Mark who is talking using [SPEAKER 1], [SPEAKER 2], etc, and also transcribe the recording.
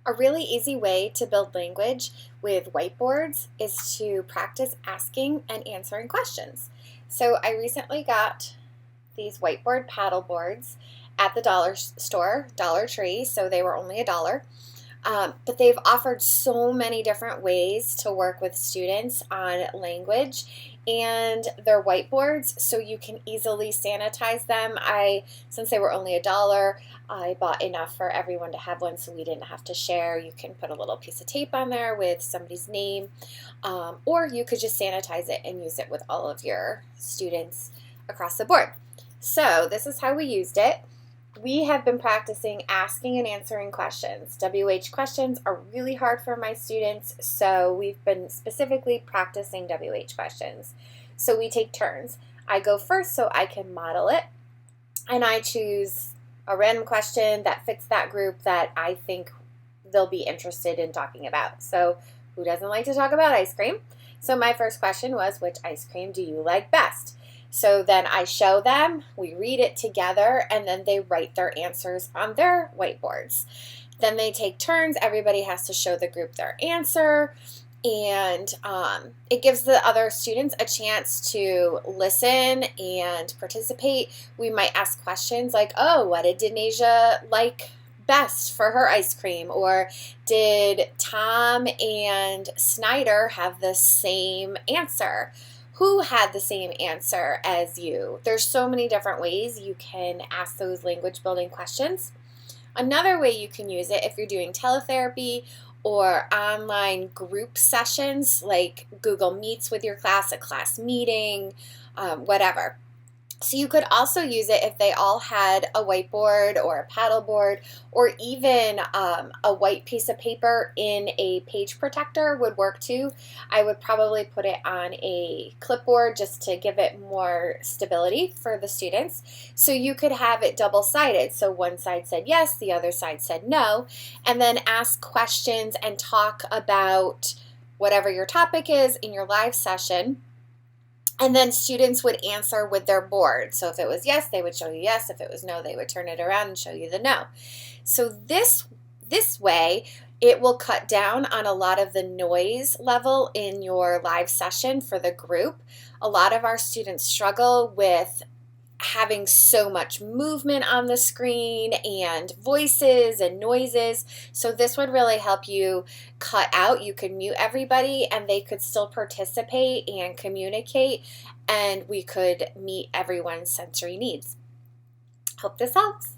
[SPEAKER 1] A really easy way to build language with whiteboards is to practice asking and answering questions. So I recently got these whiteboard paddle boards at the dollar store, Dollar Tree, so they were only $1. But they've offered so many different ways to work with students on language, and they're whiteboards, so you can easily sanitize them. Since they were only $1, I bought enough for everyone to have one, so we didn't have to share. You can put a little piece of tape on there with somebody's name, or you could just sanitize it and use it with all of your students across the board. So this is how we used it. We have been practicing asking and answering questions. WH questions are really hard for my students, so we've been specifically practicing WH questions. So we take turns. I go first so I can model it, and I choose a random question that fits that group that I think they'll be interested in talking about. So who doesn't like to talk about ice cream? So my first question was, which ice cream do you like best? So then I show them, we read it together, and then they write their answers on their whiteboards. Then they take turns. Everybody has to show the group their answer, and it gives the other students a chance to listen and participate. We might ask questions like, oh, what did Denasia like best for her ice cream? Or did Tom and Snyder have the same answer? Who had the same answer as you? There's so many different ways you can ask those language building questions. Another way you can use it if you're doing teletherapy or online group sessions like Google Meets with your class, a class meeting, whatever. So you could also use it if they all had a whiteboard or a paddleboard, or even a white piece of paper in a page protector would work too. I would probably put it on a clipboard just to give it more stability for the students. So you could have it double-sided. So one side said yes, the other side said no, and then ask questions and talk about whatever your topic is in your live session. And then students would answer with their board. So if it was yes, they would show you yes. If it was no, they would turn it around and show you the no. So this way, it will cut down on a lot of the noise level in your live session for the group. A lot of our students struggle with having so much movement on the screen and voices and noises. So this would really help you cut out. You could mute everybody and they could still participate and communicate, and we could meet everyone's sensory needs. Hope this helps.